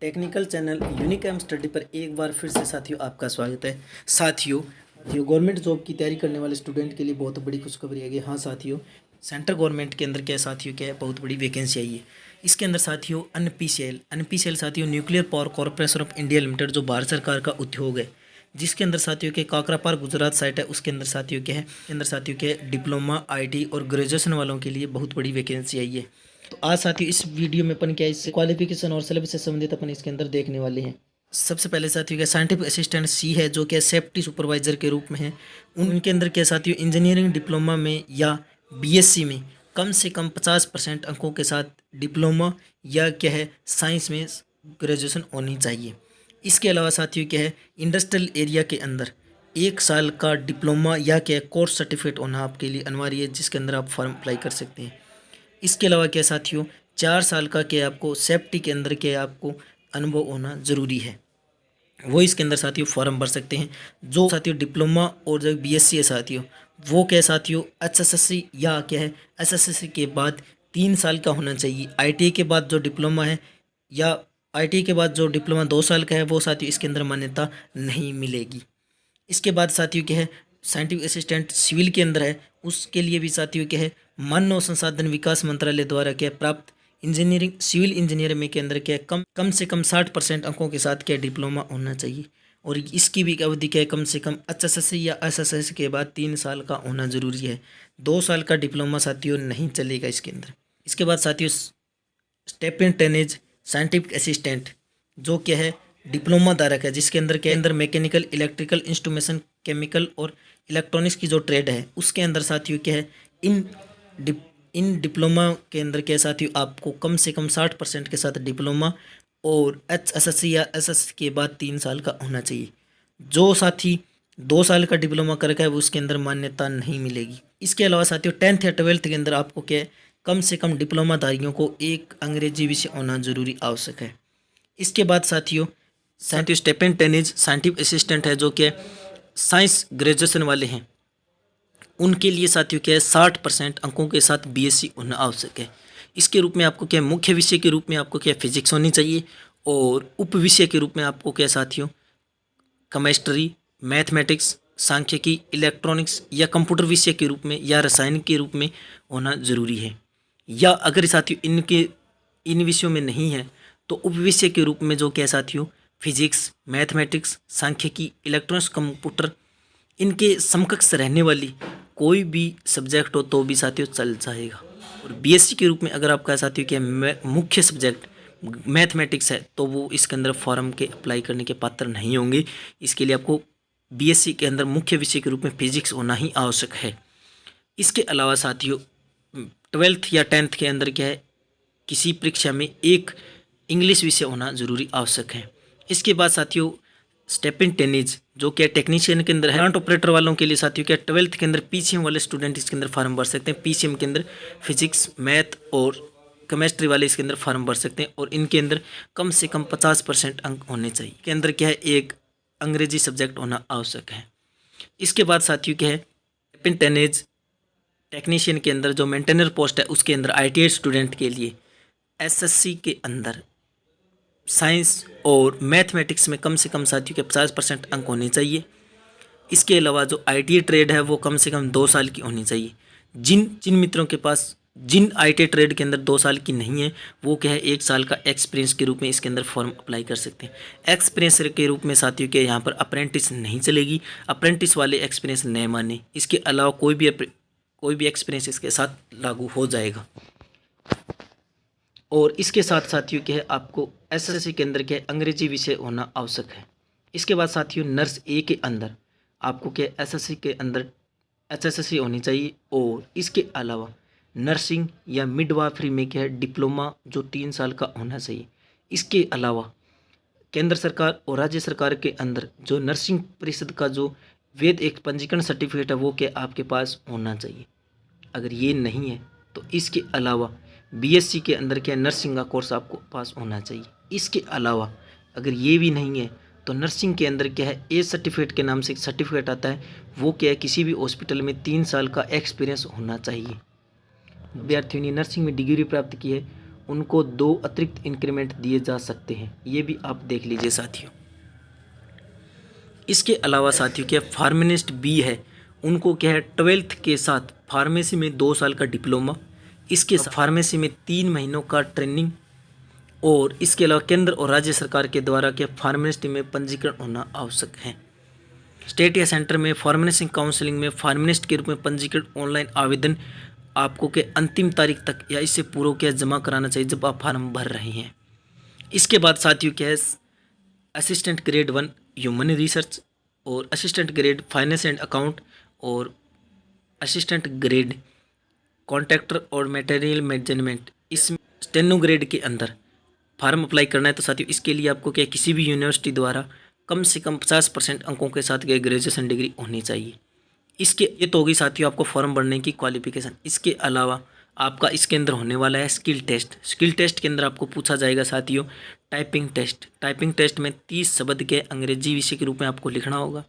Technical channel unique M study पर एक बार फिर से साथियों आपका स्वागत है। साथियों गवर्नमेंट जॉब की तैयारी करने वाले स्टूडेंट के लिए बहुत बड़ी खुशखबरी है कि हाँ साथियों, सेंट्रल गवर्नमेंट के अंदर क्या साथियों क्या है, बहुत बड़ी वैकेंसी आई है। इसके अंदर साथियों एनपीसीएल साथियों nuclear power corporation of India limited जो भारत सरकार का उद्योग है, जिसके अंदर साथियों के काकरापार गुजरात साइट है, उसके अंदर साथियों क्या है, डिप्लोमा आईटी और ग्रेजुएशन वालों के लिए बहुत बड़ी वैकेंसी आई है। तो आज साथियों इस वीडियो में अपन क्या इससे क्वालिफिकेशन और सिलेबस से संबंधित अपन इसके अंदर देखने वाले हैं। सबसे पहले साथियों क्या साइंटिफिक असिस्टेंट सी है, जो क्या सेफ्टी सुपरवाइजर के रूप में है। उनके अंदर क्या साथियों इंजीनियरिंग डिप्लोमा में या बीएससी में कम से कम 50% अंकों के साथ डिप्लोमा या क्या है साइंस में ग्रेजुएशन होनी चाहिए। इसके अलावा साथियों क्या है इंडस्ट्रियल एरिया के अंदर 1 साल का डिप्लोमा या क्या कोर्स सर्टिफिकेट होना आपके लिए अनिवार्य है, जिसके अंदर आप फॉर्म अप्लाई कर सकते हैं। इसके अलावा क्या साथियों 4 साल का क्या आपको सेफ्टी के अंदर क्या आपको अनुभव होना ज़रूरी है, वो इसके अंदर साथियों फॉर्म भर सकते हैं। जो साथियों डिप्लोमा और जो बीएससी है साथियों, वो क्या साथियों एचएसएससी या क्या है एसएससी के बाद 3 साल का होना चाहिए। आईटीआई के बाद जो डिप्लोमा है या आईटीआई के बाद जो डिप्लोमा 2 साल का है, वो साथियों इसके अंदर मान्यता नहीं मिलेगी। इसके बाद साथियों क्या है साइंटिफिक असिस्टेंट सिविल के अंदर है, उसके लिए भी साथियों क्या है मानव संसाधन विकास मंत्रालय द्वारा क्या प्राप्त इंजीनियरिंग सिविल इंजीनियर में के अंदर क्या कम से कम 60% अंकों के साथ क्या डिप्लोमा होना चाहिए। और इसकी भी अवधि क्या है कम से कम एचएसएससी या एसएससी के बाद 3 साल का होना जरूरी है। 2 साल का डिप्लोमा साथियों नहीं चलेगा इसके अंदर। इसके बाद साथियों स्टेपन टेनेज साइंटिफिक असिस्टेंट जो क्या है डिप्लोमा धारक है, जिसके अंदर के अंदर मैकेनिकल इलेक्ट्रिकल इंस्ट्रूमेंटेशन केमिकल और इलेक्ट्रॉनिक्स की जो ट्रेड है, उसके अंदर साथियों क्या है इन डिप्लोमा के अंदर क्या साथियों आपको कम से कम 60% के साथ डिप्लोमा और एचएसएससी या एसएससी के बाद 3 साल का होना चाहिए। जो साथी 2 साल का डिप्लोमा करके है वो उसके अंदर मान्यता नहीं मिलेगी। इसके अलावा साथियों 10th या 12th के अंदर आपको क्या है कम से कम डिप्लोमाधारियों को एक अंग्रेजी विषय होना जरूरी आवश्यक है। इसके बाद साथियों स्टेपन टेनिज साइंटिफिक असिस्टेंट है, जो कि साइंस ग्रेजुएशन वाले हैं, उनके लिए साथियों क्या है 60% अंकों के साथ बीएससी होना आवश्यक है। इसके रूप में आपको क्या मुख्य विषय के रूप में आपको क्या फिजिक्स होनी चाहिए, और उप विषय के रूप में आपको क्या साथियों केमिस्ट्री, मैथमेटिक्स, सांख्यिकी, इलेक्ट्रॉनिक्स या कंप्यूटर विषय के रूप में या रसायन के रूप में होना जरूरी है। या अगर साथियों इन विषयों में नहीं है तो उप विषय के रूप में जो क्या साथियों फिजिक्स, मैथमेटिक्स, सांख्यिकी, इलेक्ट्रॉनिक्स, कंप्यूटर, इनके समकक्ष रहने वाली कोई भी सब्जेक्ट हो तो भी साथियों चल जाएगा। और बीएससी के रूप में अगर आपका साथियों क्या मुख्य सब्जेक्ट मैथमेटिक्स है तो वो इसके अंदर फॉर्म के अप्लाई करने के पात्र नहीं होंगे। इसके लिए आपको बीएससी के अंदर मुख्य विषय के रूप में फिजिक्स होना ही आवश्यक है। इसके अलावा साथियों 12th या 10th के अंदर क्या है किसी परीक्षा में एक इंग्लिश विषय होना जरूरी आवश्यक है। इसके बाद साथियों स्टेपन टेनिज जो क्या टेक्नीशियन के अंदर है, प्लांट ऑपरेटर वालों के लिए साथियों क्या 12th के अंदर पीसीएम वाले स्टूडेंट इसके अंदर फॉर्म भर सकते हैं। पीसीएम के अंदर फिजिक्स, मैथ और केमिस्ट्री वाले इसके अंदर फॉर्म भर सकते हैं, और इनके अंदर कम से कम 50% अंक होने चाहिए। के अंदर क्या है एक अंग्रेजी सब्जेक्ट होना आवश्यक है। इसके बाद साथियों क्या है स्टेपन टेनिज टेक्नीशियन के अंदर जो मेंटेनर पोस्ट है, उसके अंदर आईटीआई स्टूडेंट के लिए एसएससी के अंदर साइंस और मैथमेटिक्स में कम से कम साथियों के 50% अंक होने चाहिए। इसके अलावा जो आईटीआई ट्रेड है वो कम से कम 2 साल की होनी चाहिए। जिन मित्रों के पास जिन आईटीआई ट्रेड के अंदर 2 साल की नहीं है, वो क्या है 1 साल का एक्सपीरियंस के रूप में इसके अंदर फॉर्म अप्लाई कर सकते हैं। एक्सपीरियंस के रूप में साथियों के यहाँ पर अप्रेंटिस नहीं चलेगी, अप्रेंटिस वाले एक्सपीरियंस नहीं माने। इसके अलावा कोई भी एक्सपीरियंस इसके साथ लागू हो जाएगा। और इसके साथ साथियों क्या है आपको एसएससी के अंदर क्या अंग्रेजी विषय होना आवश्यक है। इसके बाद साथियों नर्स ए के अंदर आपको क्या एसएससी के अंदर एचएसएससी होनी चाहिए, और इसके अलावा नर्सिंग या मिडवाइफरी में क्या है डिप्लोमा जो 3 साल का होना चाहिए। इसके अलावा केंद्र सरकार और राज्य सरकार के अंदर जो नर्सिंग परिषद का जो वैध एक पंजीकरण सर्टिफिकेट है वो क्या आपके पास होना चाहिए। अगर ये नहीं है तो इसके अलावा बीएससी के अंदर क्या नर्सिंग का कोर्स आपको पास होना चाहिए। इसके अलावा अगर ये भी नहीं है तो नर्सिंग के अंदर क्या है ए सर्टिफिकेट के नाम से एक सर्टिफिकेट आता है, वो क्या है किसी भी हॉस्पिटल में 3 साल का एक्सपीरियंस होना चाहिए। विद्यार्थियों ने नर्सिंग में डिग्री प्राप्त की है उनको 2 अतिरिक्त इंक्रीमेंट दिए जा सकते हैं। ये भी आप देख लीजिए साथियों। इसके अलावा साथियों क्या फार्मासिस्ट बी है, उनको क्या है 12th के साथ फार्मेसी में 2 साल का डिप्लोमा, इसके साथ फार्मेसी में 3 महीनों का ट्रेनिंग, और इसके अलावा केंद्र और राज्य सरकार के द्वारा क्या फार्मासिस्ट में पंजीकरण होना आवश्यक है। स्टेट या सेंटर में फार्मेसी काउंसलिंग में फार्मासिस्ट के रूप में पंजीकरण ऑनलाइन आवेदन आपको के अंतिम तारीख तक या इससे पूर्व क्या जमा कराना चाहिए जब आप फार्म भर रहे हैं। इसके बाद साथियों क्या है असिस्टेंट ग्रेड 1 ह्यूमन रिसर्च और assistant grade finance and account और असिस्टेंट ग्रेड कॉन्ट्रैक्टर और मटेरियल मैनेजमेंट, इस स्टेनो ग्रेड के अंदर फार्म अप्लाई करना है। तो साथियों इसके लिए आपको क्या किसी भी यूनिवर्सिटी द्वारा कम से कम 50% अंकों के साथ ग्रेजुएशन डिग्री होनी चाहिए। इसके ये तो होगी साथियों आपको फॉर्म भरने की क्वालिफिकेशन। इसके अलावा आपका इसके अंदर होने वाला है स्किल टेस्ट। स्किल टेस्ट के अंदर आपको पूछा जाएगा साथियों टाइपिंग टेस्ट। टाइपिंग टेस्ट में 30 शब्द के अंग्रेजी विषय के रूप में आपको लिखना होगा।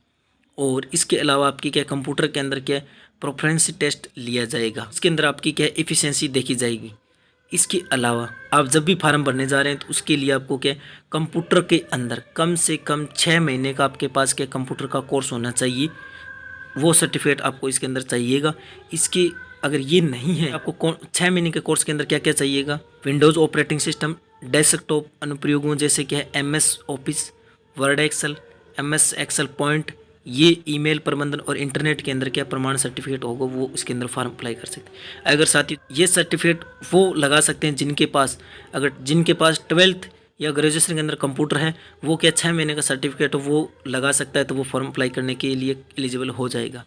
और इसके अलावा आपकी क्या कंप्यूटर के अंदर क्या प्रोफिशिएंसी टेस्ट लिया जाएगा। इसके अंदर आपकी क्या एफिशिएंसी देखी जाएगी। इसके अलावा आप जब भी फार्म भरने जा रहे हैं तो उसके लिए आपको क्या कंप्यूटर के अंदर कम से कम 6 महीने का आपके पास क्या कंप्यूटर का कोर्स होना चाहिए, वो सर्टिफिकेट आपको इसके अंदर चाहिएगा। इसके अगर ये नहीं है आपको 6 महीने के कोर्स के अंदर क्या क्या चाहिएगा, विंडोज़ ऑपरेटिंग सिस्टम, डेस्कटॉप अनुप्रयोगों जैसे कि है MS office, Word Excel, MS Excel point, ये ईमेल प्रबंधन और इंटरनेट के अंदर क्या प्रमाण सर्टिफिकेट होगा वो इसके अंदर फॉर्म अप्लाई कर सकते हैं। अगर साथी ये सर्टिफिकेट वो लगा सकते हैं जिनके पास 12th या ग्रेजुएशन के अंदर कंप्यूटर है, वो क्या 6 महीने का सर्टिफिकेट वो लगा सकता है, तो वो फॉर्म अप्लाई करने के लिए एलिजिबल हो जाएगा।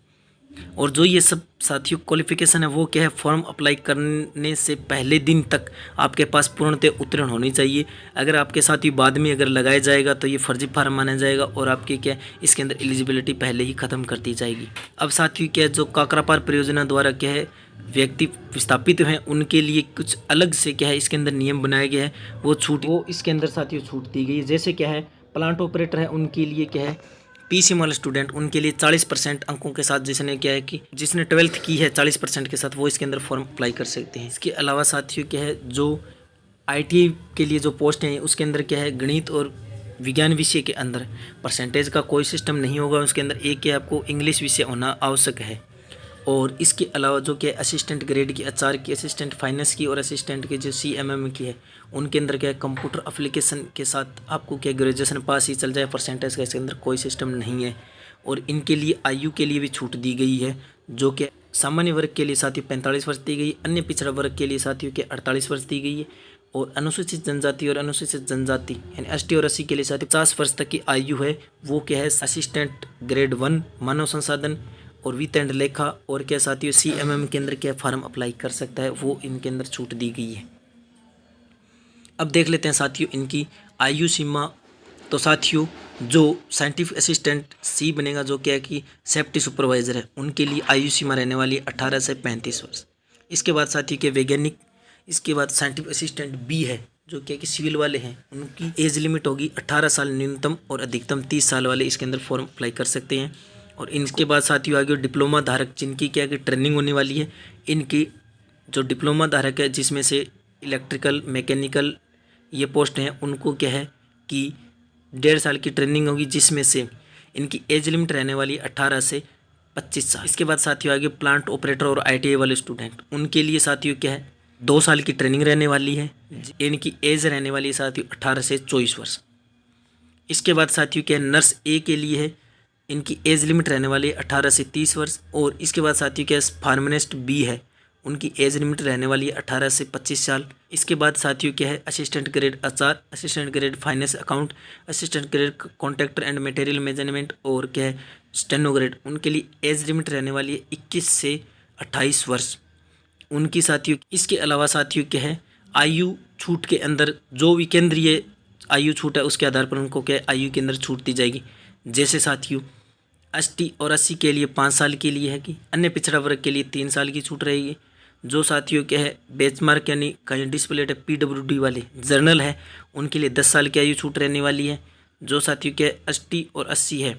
और जो ये सब साथियों क्वालिफिकेशन है वो क्या है फॉर्म अप्लाई करने से पहले दिन तक आपके पास पूर्णतः उत्तीर्ण होनी चाहिए। अगर आपके साथी बाद में अगर लगाया जाएगा तो ये फर्जी फार्म माना जाएगा और आपकी क्या इसके अंदर एलिजिबिलिटी पहले ही ख़त्म कर दी जाएगी। अब साथियों क्या जो काकरापार परियोजना द्वारा क्या है व्यक्ति विस्थापित हैं उनके लिए कुछ अलग से क्या है इसके अंदर नियम बनाया गया है, वो इसके अंदर साथियों छूट दी गई है। जैसे क्या है प्लांट ऑपरेटर है उनके लिए क्या है PC वाले स्टूडेंट उनके लिए 40% अंकों के साथ जिसने क्या है कि जिसने 12th की है 40% के साथ वो इसके अंदर फॉर्म अप्लाई कर सकते हैं। इसके अलावा साथियों क्या है जो ITI के लिए जो पोस्ट हैं उसके अंदर क्या है गणित और विज्ञान विषय के अंदर परसेंटेज का कोई सिस्टम नहीं होगा। उसके अंदर एक क्या आपको इंग्लिश विषय होना आवश्यक है। और इसके अलावा जो क्या असिस्टेंट ग्रेड की HR की, असिस्टेंट फाइनेंस की और असिस्टेंट के जो CMM की है उनके अंदर क्या कंप्यूटर एप्लीकेशन के साथ आपको क्या ग्रेजुएशन पास ही चल जाए, परसेंटेज का इसके अंदर कोई सिस्टम नहीं है। और इनके लिए आयु के लिए भी छूट दी गई है, जो कि सामान्य वर्ग के लिए साथियों 45 वर्ष दी गई, अन्य पिछड़ा वर्ग के लिए साथियों के 48 वर्ष दी गई है। और अनुसूचित जनजाति और अनुसूचित जनजाति यानी ST और SC के लिए साथियों 50 वर्ष तक की आयु है। वो क्या है असिस्टेंट ग्रेड 1 मानव संसाधन और वित्त एंड लेखा और क्या साथियों CMM के अंदर क्या फॉर्म अप्लाई कर सकता है, वो इनके अंदर छूट दी गई है। अब देख लेते हैं साथियों इनकी आयु सीमा। तो साथियों जो साइंटिफिक असिस्टेंट C बनेगा जो क्या है कि सेफ्टी सुपरवाइजर है उनके लिए आयु सीमा रहने वाली है 18 से 35 वर्ष। इसके बाद साथियों के वैज्ञानिक, इसके बाद साइंटिफिक असिस्टेंट B है जो क्या कि सिविल वाले हैं, उनकी एज लिमिट होगी 18 साल न्यूनतम और अधिकतम 30 साल वाले इसके अंदर फॉर्म अप्लाई कर सकते हैं। और इनके बाद साथियों आगे डिप्लोमा धारक जिनकी क्या कि ट्रेनिंग होने वाली है, इनकी जो डिप्लोमा धारक है जिसमें से इलेक्ट्रिकल मैकेनिकल ये पोस्ट हैं उनको क्या है कि 1.5 साल की ट्रेनिंग होगी, जिसमें से इनकी एज लिमिट रहने वाली 18 से 25 साल। इसके बाद साथियों आगे प्लांट ऑपरेटर और ITI वाले स्टूडेंट उनके लिए साथियों क्या है 2 साल की ट्रेनिंग रहने वाली है। इनकी एज रहने वाली है साथियों 18 से 24 वर्ष। इसके बाद साथियों क्या है नर्स A के लिए है, इनकी एज लिमिट रहने वाली है 18 से 30 वर्ष। और इसके बाद साथियों क्या फार्मासिस्ट B है, उनकी एज लिमिट रहने वाली है 18 से 25 साल। इसके बाद साथियों क्या है assistant grade HR, assistant grade finance account, assistant grade contractor and material management और क्या है स्टेनो ग्रेड, उनके लिए एज लिमिट रहने वाली है 21 से 28 वर्ष उनकी साथियों। इसके अलावा साथियों क्या है आयु छूट के अंदर जो भी केंद्रीय आयु छूट है उसके आधार पर उनको क्या आयु के अंदर छूट दी जाएगी। जैसे साथियों ST और SC के लिए 5 साल के लिए है कि अन्य पिछड़ा वर्ग के लिए 3 साल की छूट रहेगी। जो साथियों क्या है बेंचमार्क यानी कहीं डिस्प्लेड PWD वाले जर्नल है उनके लिए 10 साल की आयु छूट रहने वाली है। जो साथियों क्या है ST और SC है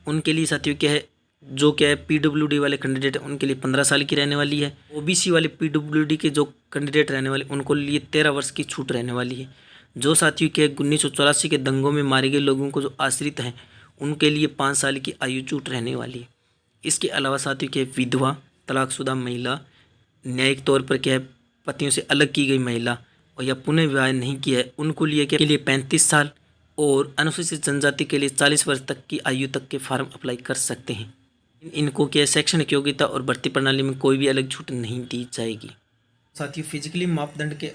उनके लिए साथियों क्या है जो क्या है पीडब्ल्यूडी वाले कैंडिडेट हैं उनके लिए 15 साल की रहने वाली है। ओबीसी वाले पीडब्ल्यूडी के जो कैंडिडेट रहने वाले उनको लिए 13 वर्ष की छूट रहने वाली है। जो साथियों के 1984 के दंगों में मारे गए लोगों को जो आश्रित हैं उनके लिए 5 साल की आयु छूट रहने वाली है। इसके अलावा साथियों के विधवा, तलाकशुदा महिला, न्यायिक तौर पर क्या है पतियों से अलग की गई महिला और या पुनः विवाह नहीं किया है उनको लिए क्या के लिए 35 साल और अनुसूचित जनजाति के लिए 40 वर्ष तक की आयु तक के फार्म अप्लाई कर सकते हैं। इनको क्या शैक्षणिक योग्यता और भर्ती प्रणाली में कोई भी अलग छूट नहीं दी जाएगी। साथियों फिजिकली मापदंड के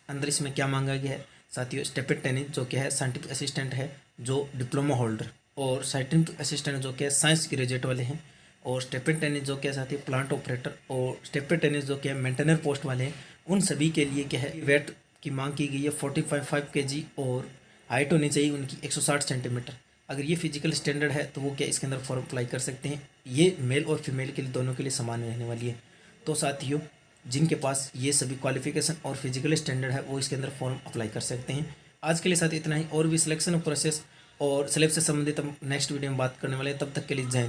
अंदर इसमें क्या मांगा गया है साथियों, स्टेपेड टेनिस जो क्या है साइंटिफिक असिस्टेंट है जो डिप्लोमा होल्डर, और साइंटिफिक असिस्टेंट जो क्या है साइंस ग्रेजुएट वाले हैं, और स्टेपेड टेनिस जो क्या साथियों प्लांट ऑपरेटर, और स्टेपेड टेनिस जो क्या है मेंटेनर पोस्ट वाले हैं। उन सभी के लिए क्या है वेट की मांग की गई है 45 kg और हाइट होनी चाहिए उनकी 160 सेंटीमीटर। अगर ये फिजिकल स्टैंडर्ड है तो वो क्या इसके अंदर फॉर्म अप्लाई कर सकते हैं। ये मेल और फीमेल के लिए दोनों के लिए समान रहने वाली है। तो साथियों जिनके पास ये सभी क्वालिफिकेशन और फिजिकल स्टैंडर्ड है वो इसके अंदर फॉर्म अप्लाई कर सकते हैं। आज के लिए साथ इतना ही, और भी सिलेक्शन प्रोसेस और सिलेबस से संबंधित हम नेक्स्ट वीडियो में बात करने वाले हैं। तब तक के लिए जय हिंद।